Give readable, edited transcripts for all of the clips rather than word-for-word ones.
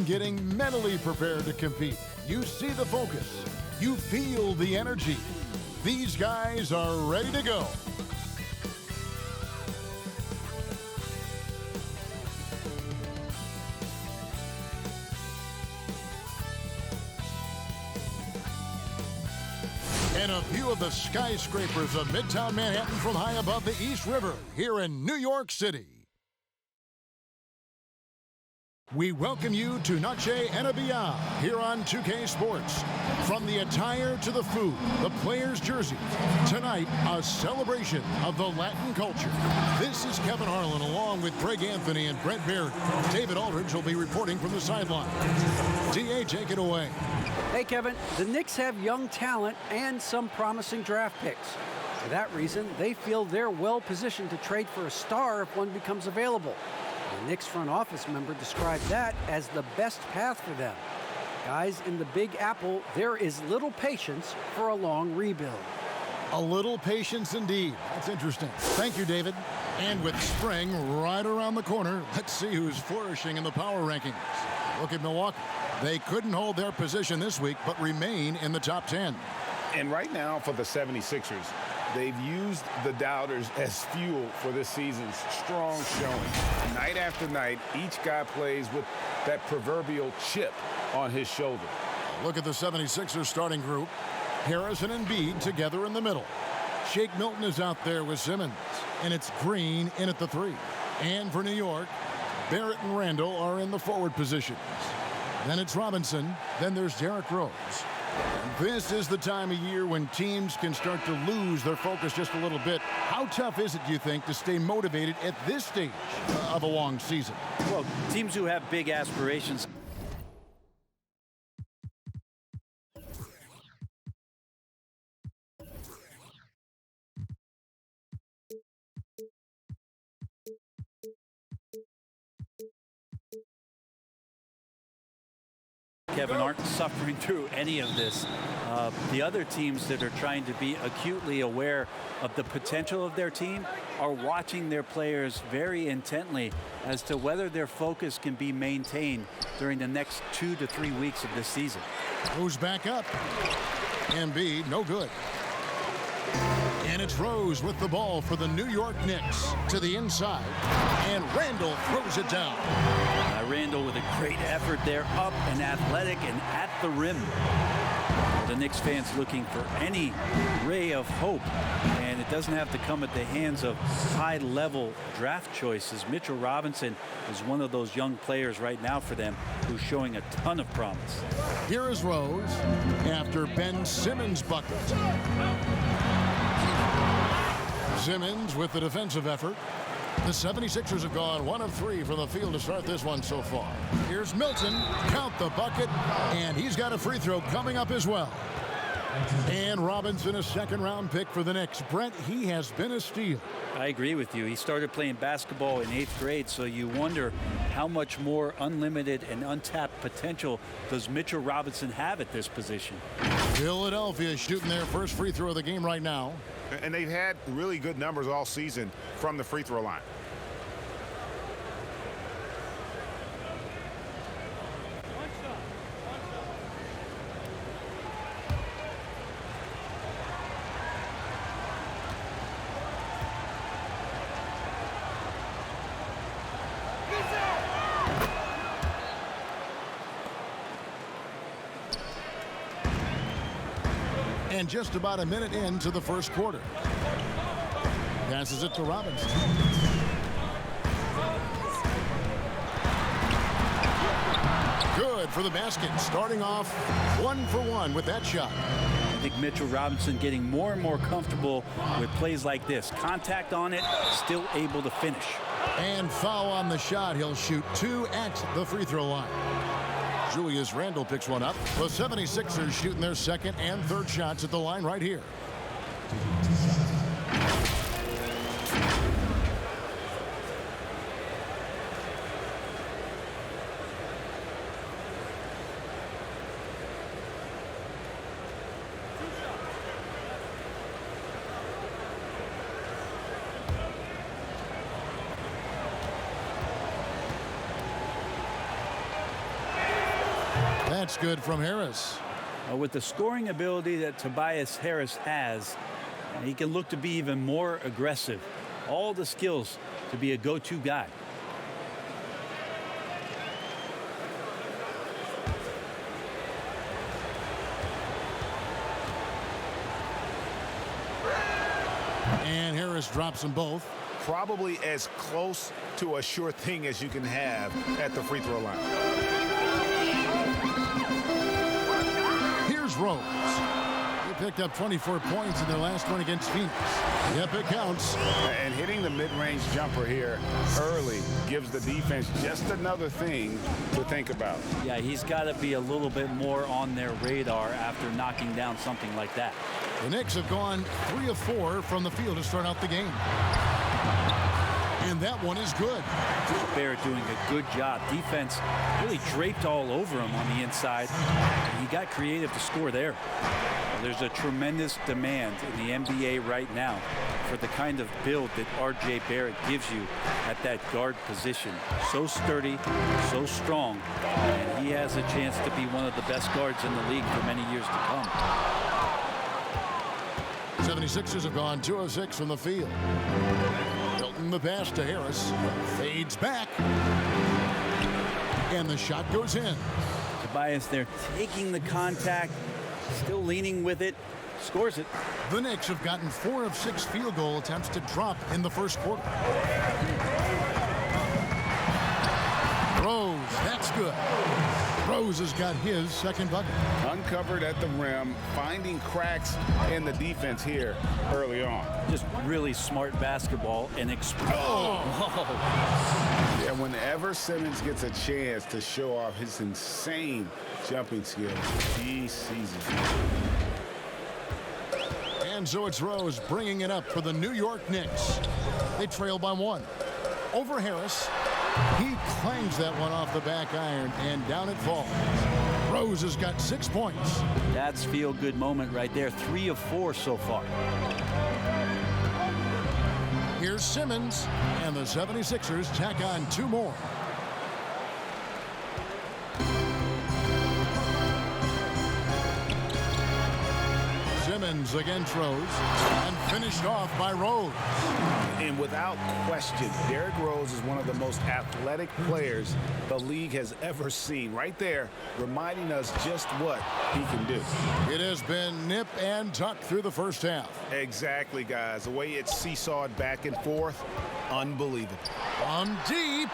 Getting mentally prepared to compete. You see the focus. You feel the energy. These guys are ready to go. And a view of the skyscrapers of Midtown Manhattan from high above the East River here in New York City. We welcome you to Noche NBA here on 2K Sports. From the attire to the food, the players' jerseys, tonight a celebration of the Latin culture. This is Kevin Harlan along with Greg Anthony and Brent Barry. David Aldridge will be reporting from the sideline. DA, take it away. Hey Kevin, the Knicks have young talent and some promising draft picks. For that reason, they feel they're well positioned to trade for a star if one becomes available. The Knicks front office member described that as the best path for them. Guys, in the Big Apple, there is little patience for a long rebuild. A little patience indeed. That's interesting. Thank you, David. And with spring right around the corner, let's see who's flourishing in the power rankings. Look at Milwaukee. They couldn't hold their position this week, but remain in the top 10. And right now for the 76ers, they've used the doubters as fuel for this season's strong showing. Night after night, each guy plays with that proverbial chip on his shoulder. Look at the 76ers starting group. Harris and Embiid together in the middle. Shake Milton is out there with Simmons. And it's Green in at the 3. And for New York, Barrett and Randall are in the forward positions. Then it's Robinson. Then there's Derrick Rose. And this is the time of year when teams can start to lose their focus just a little bit. How tough is it, do you think, to stay motivated at this stage of a long season? Well, teams who have big aspirations. Kevin, aren't suffering through any of this. The other teams that are trying to be acutely aware of the potential of their team are watching their players very intently as to whether their focus can be maintained during the next 2 to 3 weeks of this season. Who's back up? Embiid, no good. And it's Rose with the ball for the New York Knicks to the inside. And Randall throws it down. Randall with a great effort there, up and athletic and at the rim. The Knicks fans looking for any ray of hope, and it doesn't have to come at the hands of high-level draft choices. Mitchell Robinson is one of those young players right now for them who's showing a ton of promise. Here is Rose after Ben Simmons' bucket. Simmons with the defensive effort. The 76ers have gone 1 of 3 from the field to start this one so far. Here's Milton, count the bucket, and he's got a free throw coming up as well. And Robinson, a second-round pick for the Knicks. Brent, he has been a steal. I agree with you. He started playing basketball in 8th grade, so you wonder how much more unlimited and untapped potential does Mitchell Robinson have at this position. Philadelphia shooting their first free throw of the game right now. And they've had really good numbers all season from the free throw line. And just about a minute into the first quarter. Passes it to Robinson. Good for the basket. Starting off 1 for 1 with that shot. I think Mitchell Robinson getting more and more comfortable with plays like this. Contact on it, still able to finish. And foul on the shot. He'll shoot 2 at the free throw line. Julius Randle picks one up. The 76ers shooting their second and third shots at the line right here. that's good from Harris. With the scoring ability that Tobias Harris has, he can look to be even more aggressive. All the skills to be a go-to guy. And Harris drops them both. Probably as close to a sure thing as you can have at the free throw line. Here's Rose. They picked up 24 points in their last one against Phoenix. Yep, it counts. And hitting the mid-range jumper here early gives the defense just another thing to think about. Yeah, he's got to be a little bit more on their radar after knocking down something like that. The Knicks have gone 3 of 4 from the field to start out the game. And that one is good. Barrett doing a good job. Defense really draped all over him on the inside. And he got creative to score there. There's a tremendous demand in the NBA right now for the kind of build that R.J. Barrett gives you at that guard position. So sturdy, so strong, and he has a chance to be one of the best guards in the league for many years to come. 76ers have gone 2 of 6 from the field. Hilton the pass to Harris. Fades back. And the shot goes in. Tobias there taking the contact, still leaning with it, scores it. The Knicks have gotten 4 of 6 field goal attempts to drop in the first quarter. Rose, that's good. Rose has got his second bucket. Uncovered at the rim, finding cracks in the defense here early on. Just really smart basketball and Yeah, whenever Simmons gets a chance to show off his insane jumping skills, he seizes it. And so it's Rose bringing it up for the New York Knicks. They trail by 1. Over Harris. He clangs that one off the back iron, and down it falls. Rose has got 6 points. That's feel-good moment right there. 3 of 4 so far. Here's Simmons, and the 76ers tack on 2 more. Simmons against Rose, and finished off by Rose. And without question, Derrick Rose is one of the most athletic players the league has ever seen. Right there, reminding us just what he can do. It has been nip and tuck through the first half. Exactly, guys. The way it's seesawed back and forth, unbelievable. On deep,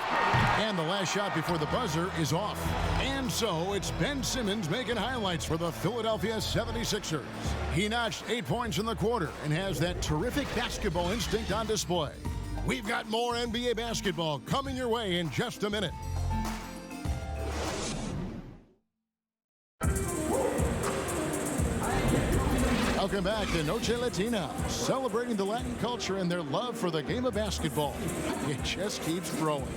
and the last shot before the buzzer is off. And so it's Ben Simmons making highlights for the Philadelphia 76ers. He notched 8 points in the quarter and has that terrific basketball instinct on display. We've got more NBA basketball coming your way in just a minute. Welcome back to Noche Latina, celebrating the Latin culture and their love for the game of basketball. It just keeps growing.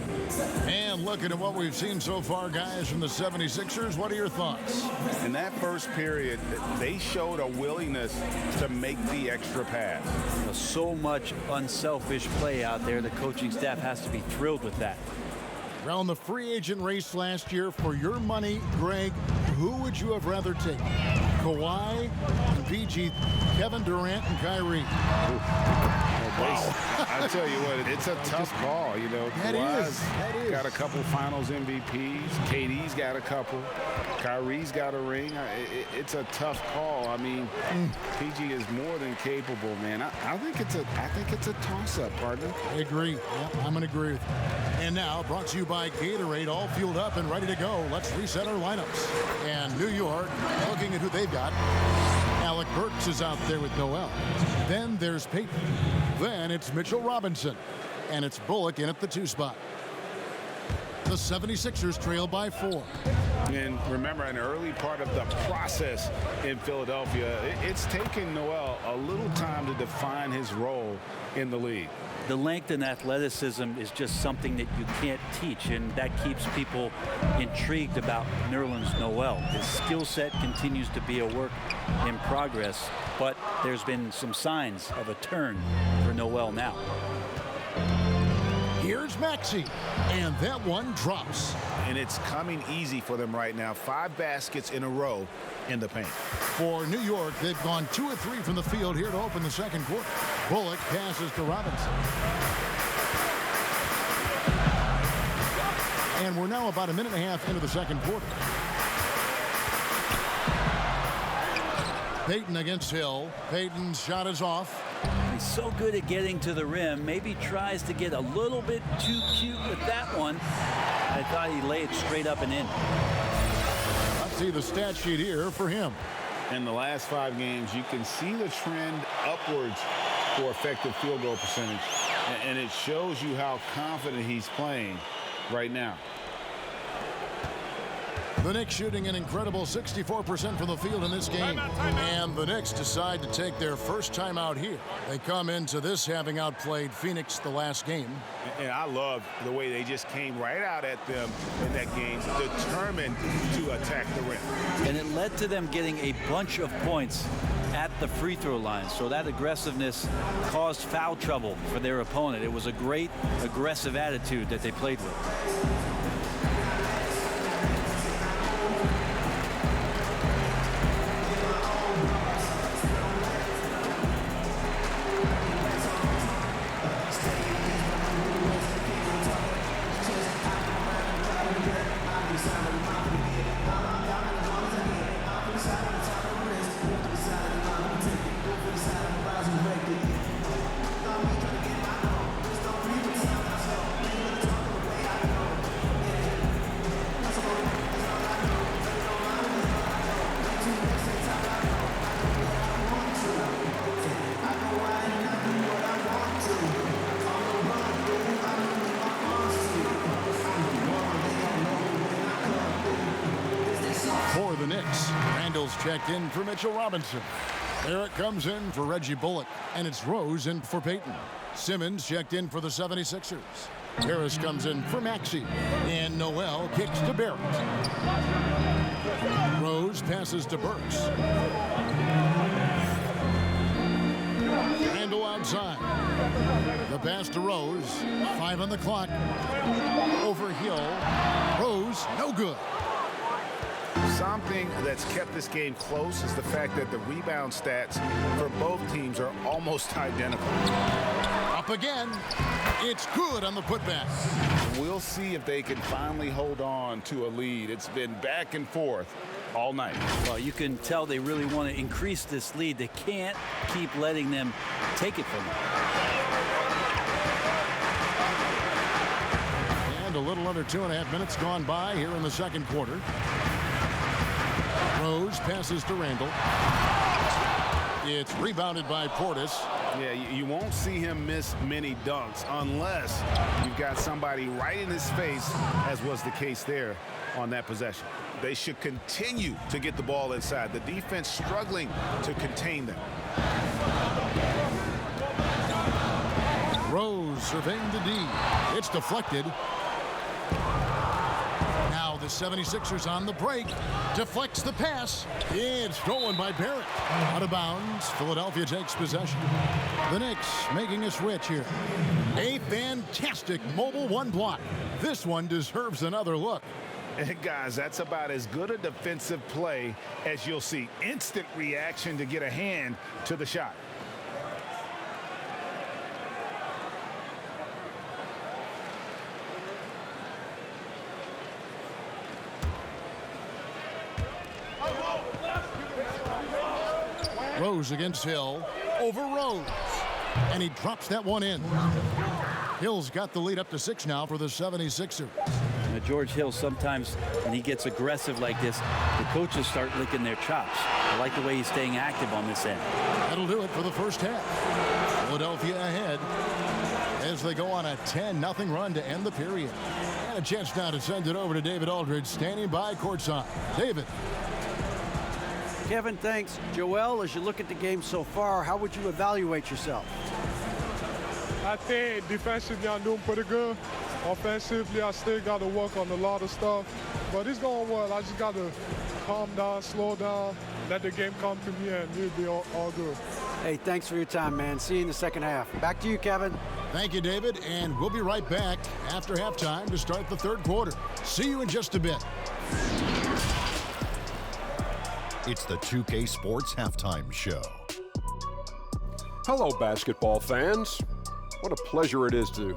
And looking at what we've seen so far, guys, from the 76ers, what are your thoughts? In that first period, they showed a willingness to make the extra pass. So much unselfish play out there. The coaching staff has to be thrilled with that. Around the free agent race last year, for your money, Greg, who would you have rather taken? Kawhi and PG, Kevin Durant and Kyrie. Wow. I tell you what, it's a tough call. You know, Kawhi's got a couple Finals MVPs. KD's got a couple. Kyrie's got a ring. It's a tough call. I mean, PG is more than capable, man. I think it's a toss-up, partner. I agree. Yep, I'm going to agree with you. And now, brought to you by Gatorade, all fueled up and ready to go. Let's reset our lineups. And New York, looking at who they've got. Alec Burks is out there with Noel. Then there's Peyton. Then it's Mitchell Robinson. And it's Bullock in at the 2 spot. The 76ers trail by 4. And remember, an early part of the process in Philadelphia, it's taken Noel a little time to define his role in the league. The length and athleticism is just something that you can't teach, and that keeps people intrigued about Nerlens Noel. His skill set continues to be a work in progress, but there's been some signs of a turn for Noel now. Here's Maxey, and that one drops. And it's coming easy for them right now. 5 baskets in a row in the paint. For New York, they've gone 2 of 3 from the field here to open the second quarter. Bullock passes to Robinson. And we're now about a minute and a half into the second quarter. Payton against Hill. Payton's shot is off. He's so good at getting to the rim. Maybe tries to get a little bit too cute with that one. I thought he laid it straight up and in. Let's see the stat sheet here for him. In the last 5 games, you can see the trend upwards for effective field goal percentage. And it shows you how confident he's playing right now. The Knicks shooting an incredible 64% from the field in this game. And the Knicks decide to take their first time out here. They come into this having outplayed Phoenix the last game. And I love the way they just came right out at them in that game, determined to attack the rim. And it led to them getting a bunch of points at the free throw line. So that aggressiveness caused foul trouble for their opponent. It was a great aggressive attitude that they played with. For the Knicks, Randall's checked in for Mitchell Robinson. Barrett comes in for Reggie Bullock, and it's Rose in for Payton. Simmons checked in for the 76ers. Harris comes in for Maxey, and Noel kicks to Barrett. Rose passes to Burks. Randall outside. The pass to Rose. 5 on the clock. Over Hill. Rose, no good. Something that's kept this game close is the fact that the rebound stats for both teams are almost identical. Up again. It's good on the putback. We'll see if they can finally hold on to a lead. It's been back and forth all night. Well, you can tell they really want to increase this lead. They can't keep letting them take it from them. And a little under 2.5 minutes gone by here in the second quarter. Rose passes to Randall. It's rebounded by Portis. Yeah, you won't see him miss many dunks unless you've got somebody right in his face, as was the case there on that possession. They should continue to get the ball inside. The defense struggling to contain them. Rose surveying the D. It's deflected. Now the 76ers on the break. Deflects the pass. It's stolen by Barrett. Out of bounds. Philadelphia takes possession. The Knicks making a switch here. A fantastic mobile one block. This one deserves another look. And guys, that's about as good a defensive play as you'll see. Instant reaction to get a hand to the shot. Rose against Hill. Over Rose. And he drops that one in. Hill's got the lead up to 6 now for the 76ers. Now, George Hill, sometimes when he gets aggressive like this, the coaches start licking their chops. I like the way he's staying active on this end. That'll do it for the first half. Philadelphia ahead as they go on a 10-0 run to end the period. And a chance now to send it over to David Aldridge, standing by courtside. David. Kevin, thanks. Joel, as you look at the game so far, how would you evaluate yourself? I think defensively I'm doing pretty good. Offensively, I still got to work on a lot of stuff. But it's going well. I just got to calm down, slow down, let the game come to me, and we'll be all good. Hey, thanks for your time, man. See you in the second half. Back to you, Kevin. Thank you, David, and we'll be right back after halftime to start the third quarter. See you in just a bit. It's the 2K Sports Halftime Show. Hello, basketball fans. What a pleasure it is to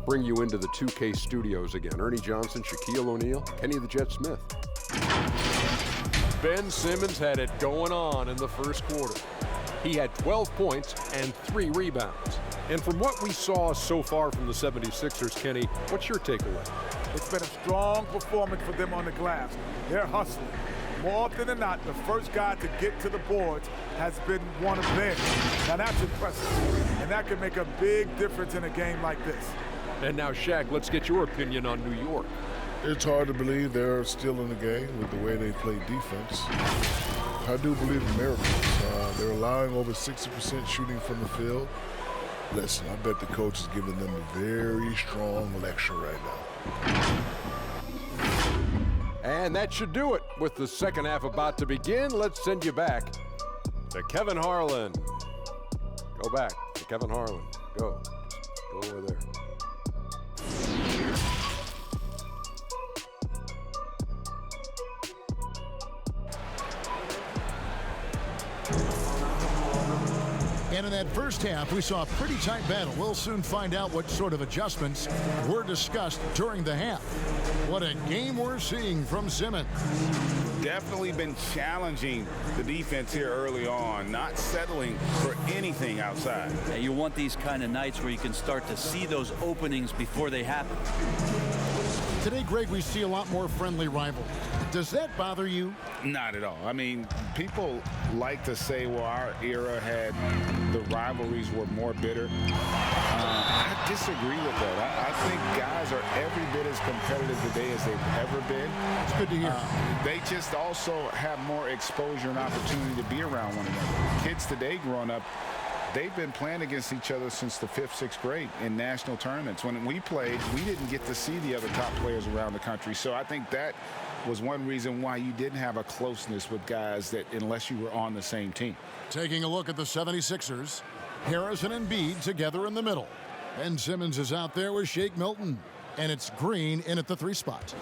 bring you into the 2K studios again. Ernie Johnson, Shaquille O'Neal, Kenny the Jet Smith. Ben Simmons had it going on in the first quarter. He had 12 points and 3 rebounds. And from what we saw so far from the 76ers, Kenny, what's your takeaway? It's been a strong performance for them on the glass. They're hustling. More often than not, the first guy to get to the boards has been one of theirs. Now that's impressive, and that can make a big difference in a game like this. And now, Shaq, let's get your opinion on New York. It's hard to believe they're still in the game with the way they play defense. I do believe in miracles. They're allowing over 60% shooting from the field. Listen, I bet the coach is giving them a very strong lecture right now. And that should do it. With the second half about to begin, let's send you back to Kevin Harlan. Go back to Kevin Harlan. Go. Go over there. And in that first half, we saw a pretty tight battle. We'll soon find out what sort of adjustments were discussed during the half. What a game we're seeing from Simmons. Definitely been challenging the defense here early on, not settling for anything outside. Yeah, you want these kind of nights where you can start to see those openings before they happen. Today, Greg, we see a lot more friendly rivalries. Does that bother you? Not at all. I mean, people like to say, well, our era had the rivalries were more bitter. I disagree with that. I think guys are every bit as competitive today as they've ever been. It's good to hear. They just also have more exposure and opportunity to be around one another. Kids today growing up, they've been playing against each other since the 5th, 6th grade in national tournaments. When we played, we didn't get to see the other top players around the country. So I think that was one reason why you didn't have a closeness with guys that unless you were on the same team. Taking a look at the 76ers, Harris and Embiid together in the middle. Ben Simmons is out there with Shake Milton, and it's Green in at the 3 spot.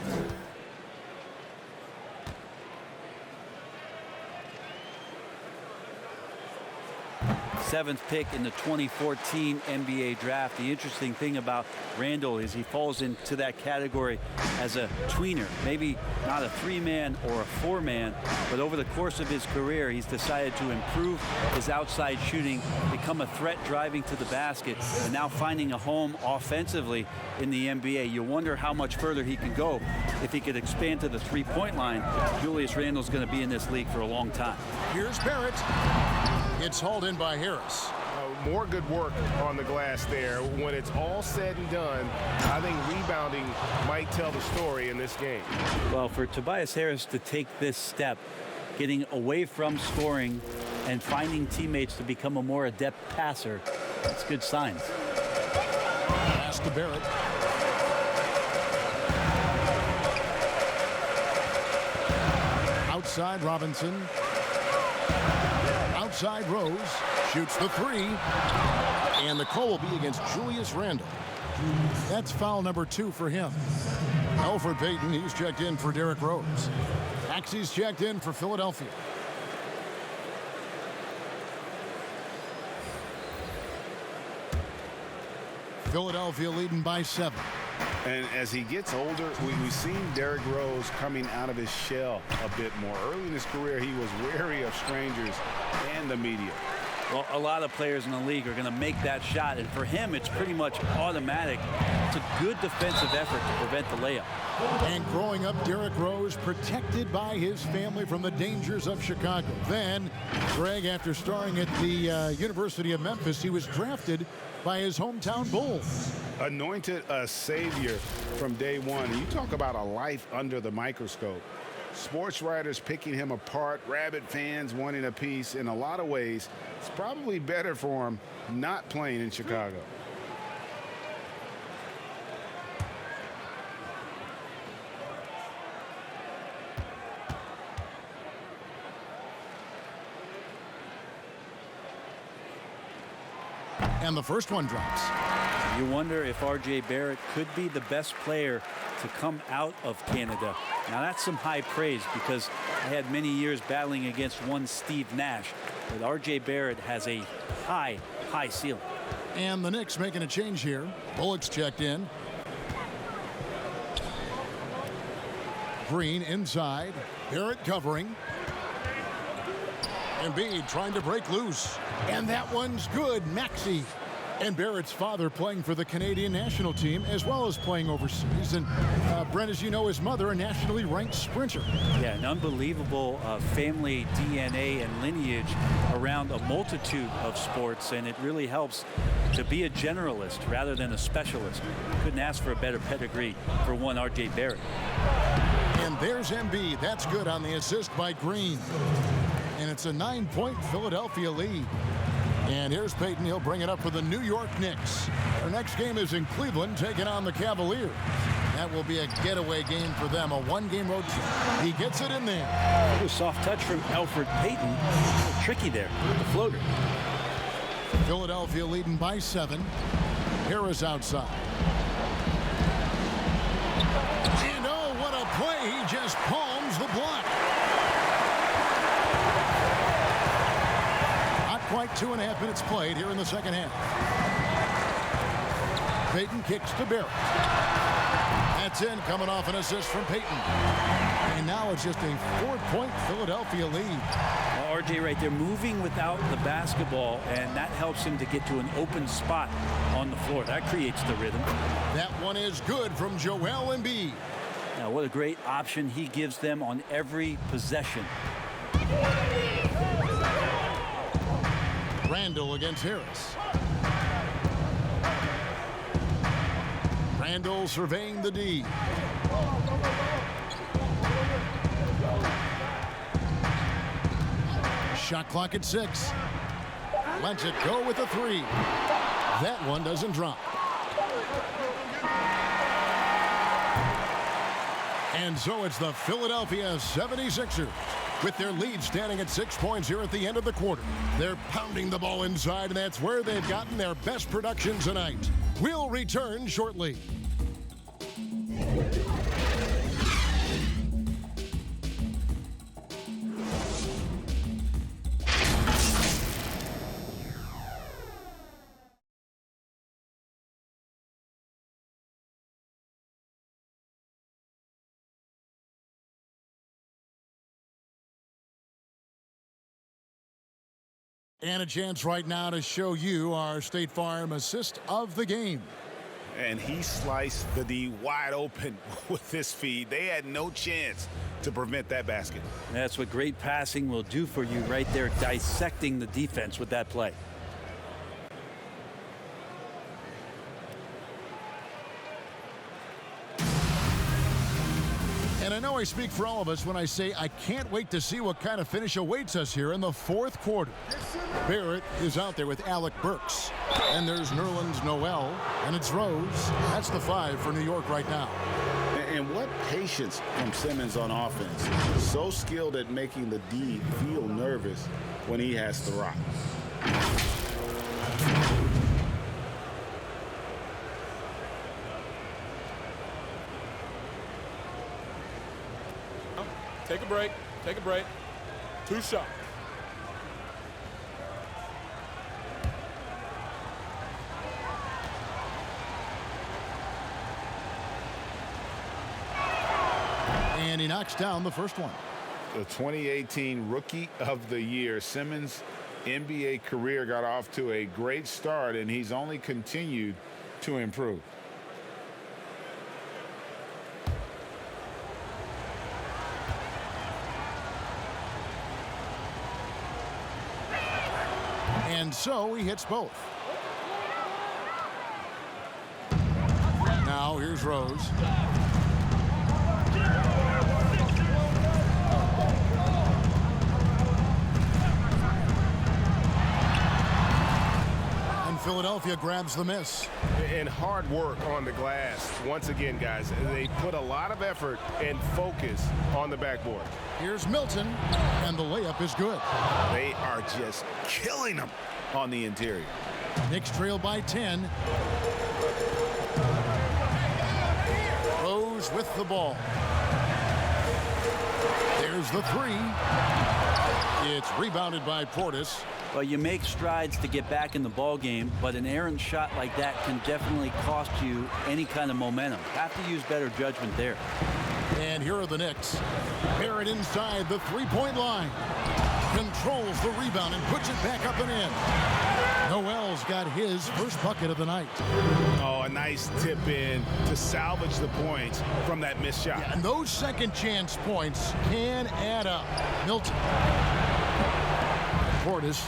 Seventh pick in the 2014 NBA draft. The interesting thing about Randall is he falls into that category as a tweener, maybe not a 3-man or a 4-man, but over the course of his career, he's decided to improve his outside shooting, become a threat driving to the basket, and now finding a home offensively in the NBA. You wonder how much further he can go if he could expand to the 3-point line. Julius Randle's going to be in this league for a long time. Here's Barrett. It's hauled in by Harris. More good work on the glass there. When it's all said and done, I think rebounding might tell the story in this game. Well, for Tobias Harris to take this step, getting away from scoring and finding teammates to become a more adept passer, that's good signs. Pass to Barrett. Outside Robinson. Outside Rose. Shoots the 3. And the call will be against Julius Randle. That's foul number 2 for him. Elfrid Payton, he's checked in for Derrick Rose. Maxey's checked in for Philadelphia. Philadelphia leading by 7. And as he gets older, we've seen Derrick Rose coming out of his shell a bit more. Early in his career, he was wary of strangers and the media. Well, a lot of players in the league are going to make that shot, and for him, it's pretty much automatic. It's a good defensive effort to prevent the layup. And growing up, Derrick Rose protected by his family from the dangers of Chicago. Then, Greg, after starring at the University of Memphis, he was drafted by his hometown Bulls. Anointed a savior from day one. You talk about a life under the microscope. Sports writers picking him apart, rabid fans wanting a piece. In a lot of ways, it's probably better for him not playing in Chicago. And the first one drops. You wonder if R.J. Barrett could be the best player to come out of Canada. Now that's some high praise because I had many years battling against one Steve Nash, but R.J. Barrett has a high ceiling. And the Knicks making a change here. Bullock's checked in. Green inside. Barrett covering. Embiid trying to break loose. And that one's good. Maxey. And Barrett's father playing for the Canadian national team as well as playing overseas. And Brent, as you know, his mother, a nationally ranked sprinter. Yeah, an unbelievable family DNA and lineage around a multitude of sports, and it really helps to be a generalist rather than a specialist. Couldn't ask for a better pedigree for one R.J. Barrett. And there's Embiid. That's good on the assist by Green. And it's a 9-point Philadelphia lead. And here's Payton. He'll bring it up for the New York Knicks. Their next game is in Cleveland, taking on the Cavaliers. That will be a getaway game for them, a one-game road trip. He gets it in there. A soft touch from Elfrid Payton. A little tricky there with the floater. Philadelphia leading by 7. Harris outside. And oh, what a play. He just palms the block. Quite 2.5 minutes played here in the second half. Payton kicks to Barrett. That's in, coming off an assist from Payton. And now it's just a 4-point Philadelphia lead. Well, RJ right there moving without the basketball, and that helps him to get to an open spot on the floor. That creates the rhythm. That one is good from Joel Embiid. Now what a great option he gives them on every possession. Randall against Harris. Randall surveying the D. Shot clock at 6. Lets it go with a 3. That one doesn't drop. And so it's the Philadelphia 76ers. With their lead standing at 6 points here at the end of the quarter. They're pounding the ball inside, and that's where they've gotten their best production tonight. We'll return shortly. And a chance right now to show you our State Farm assist of the game. And he sliced the D wide open with his feed. They had no chance to prevent that basket. That's what great passing will do for you right there, dissecting the defense with that play. And I know I speak for all of us when I say I can't wait to see what kind of finish awaits us here in the fourth quarter. Barrett is out there with Alec Burks. And there's Nerlens Noel. And it's Rose. That's the 5 for New York right now. And what patience from Simmons on offense. So skilled at making the D feel nervous when he has to rock. Take a break. Take a break. 2 shots. And he knocks down the first one. The 2018 Rookie of the Year. Simmons' NBA career got off to a great start, and he's only continued to improve. And so he hits both. Now here's Rose. And Philadelphia grabs the miss. And hard work on the glass. Once again, guys, they put a lot of effort and focus on the backboard. Here's Milton, and the layup is good. They are just killing them on the interior. Knicks trail by 10. is with the ball. There's the three. It's rebounded by Portis. Well, you make strides to get back in the ball game, but an errant shot like that can definitely cost you any kind of momentum. Have to use better judgment there. And here are the Knicks. Barrett inside the three-point line. Controls the rebound and puts it back up and in. Noel's got his first bucket of the night. Oh, a nice tip in to salvage the points from that missed shot. Yeah, and those second chance points can add up. Milton. Portis.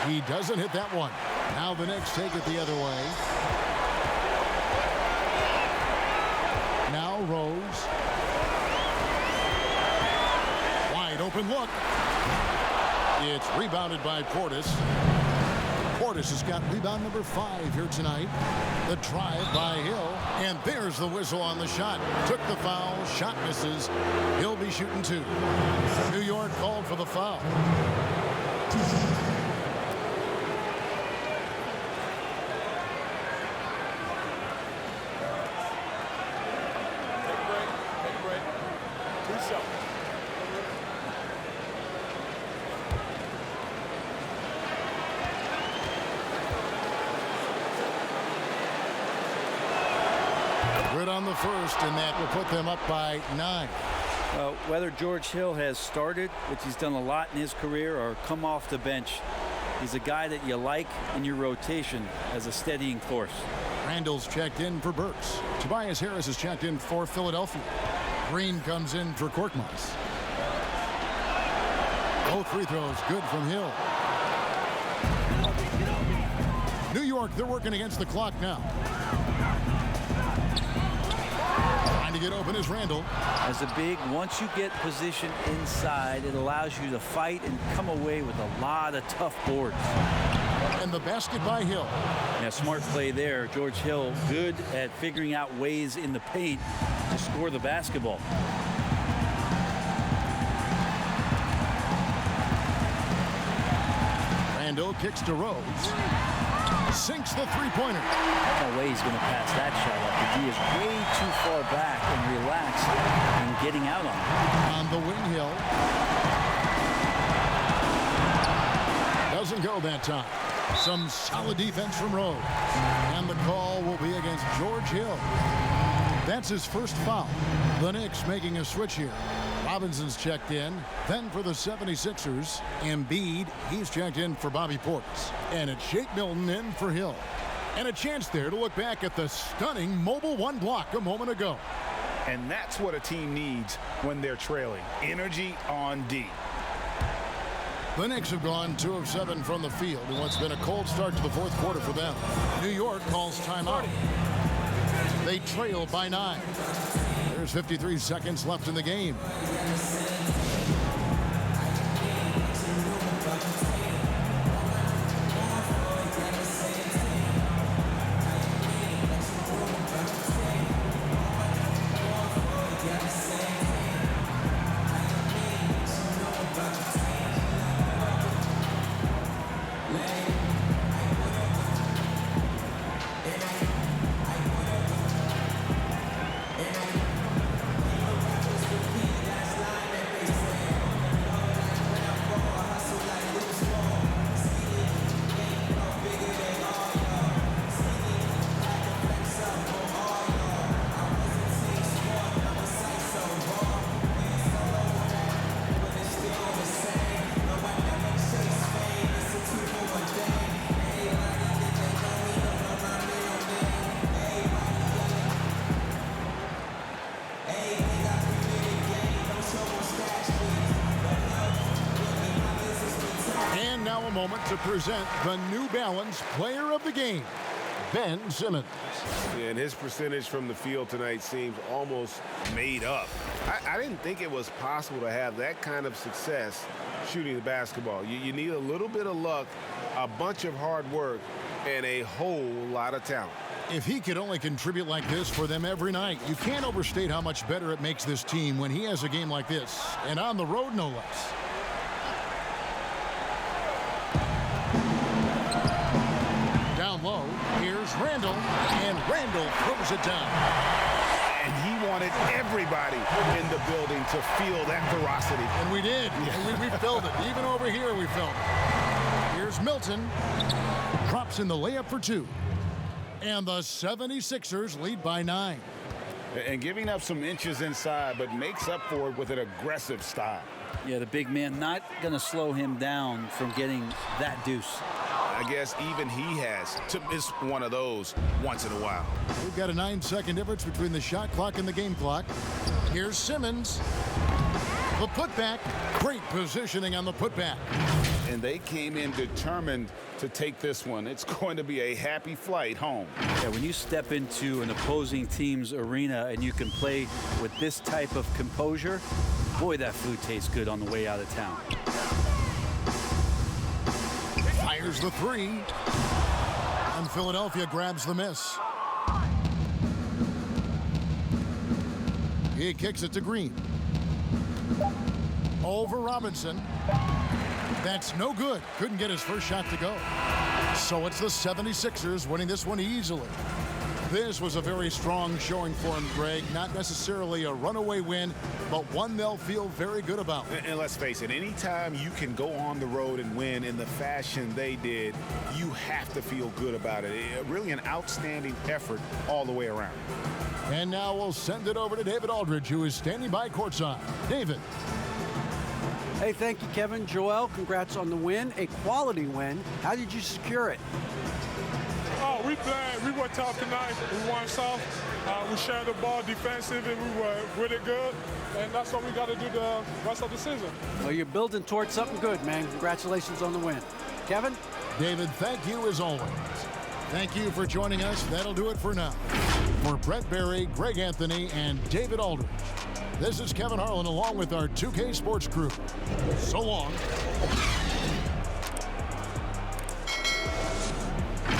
He doesn't hit that one. Now the Knicks take it the other way. Now Rose. Wide open look. It's rebounded by Portis. Portis has got rebound number 5 here tonight. The drive by Hill. And there's the whistle on the shot. Took the foul. Shot misses. He'll be shooting 2. New York called for the foul. Good on the first, and that will put them up by 9. Whether George Hill has started, which he's done a lot in his career, or come off the bench, he's a guy that you like in your rotation as a steadying force. Randall's checked in for Burks. Tobias Harris is checked in for Philadelphia. Green comes in for Korkmaz. Both free throws good from Hill. New York, they're working against the clock now. Trying to get open is Randall. As a big, once you get position inside, it allows you to fight and come away with a lot of tough boards. And the basket by Hill. Yeah, smart play there. George Hill good at figuring out ways in the paint to score the basketball. Randall kicks to Rose. Sinks the three-pointer. No way he's going to pass that shot up. The D is way too far back and relaxed and getting out on it. On the wing, Hill. Doesn't go that time. Some solid defense from Rose. And the call will be against George Hill. That's his first foul. The Knicks making a switch here. Robinson's checked in. Then for the 76ers, Embiid, he's checked in for Bobby Portis. And it's Shake Milton in for Hill. And a chance there to look back at the stunning mobile one block a moment ago. And that's what a team needs when they're trailing. Energy on D. The Knicks have gone 2 of 7 from the field in what's been a cold start to the fourth quarter for them. New York calls timeout. They trail by 9. There's 53 seconds left in the game. Moment to present the New Balance Player of the Game, Ben Simmons. And his percentage from the field tonight seems almost made up. I didn't think it was possible to have that kind of success shooting the basketball. You need a little bit of luck, a bunch of hard work, and a whole lot of talent. If he could only contribute like this for them every night, you can't overstate how much better it makes this team when he has a game like this, and on the road no less. Down low, here's Randall, and Randall throws it down. And he wanted everybody in the building to feel that ferocity. And we did. Yeah. We felt it. Even over here, we felt it. Here's Milton. Drops in the layup for 2. And the 76ers lead by 9. And giving up some inches inside, but makes up for it with an aggressive style. Yeah, the big man not going to slow him down from getting that deuce. I guess even he has to miss one of those once in a while. We've got a 9-second difference between the shot clock and the game clock. Here's Simmons. The putback. Great positioning on the putback. And they came in determined to take this one. It's going to be a happy flight home. Yeah, when you step into an opposing team's arena and you can play with this type of composure, boy, that food tastes good on the way out of town. Fires the 3. And Philadelphia grabs the miss. He kicks it to Green. Over Robinson. That's no good. Couldn't get his first shot to go. So it's the 76ers winning this one easily. This was a very strong showing for him, Greg. Not necessarily a runaway win, but one they'll feel very good about. And let's face it, anytime you can go on the road and win in the fashion they did, you have to feel good about it. Really an outstanding effort all the way around. And now we'll send it over to David Aldridge, who is standing by courtside. David. Hey, thank you, Kevin. Joel, congrats on the win. A quality win. How did you secure it? Oh, we played. We were tough tonight. We won soft. We shared the ball defensive, and we were really good. And that's what we got to do the rest of the season. Well, you're building towards something good, man. Congratulations on the win. Kevin? David, thank you as always. Thank you for joining us. That'll do it for now. For Brett Berry, Greg Anthony, and David Aldridge, this is Kevin Harlan along with our 2K Sports crew. So long.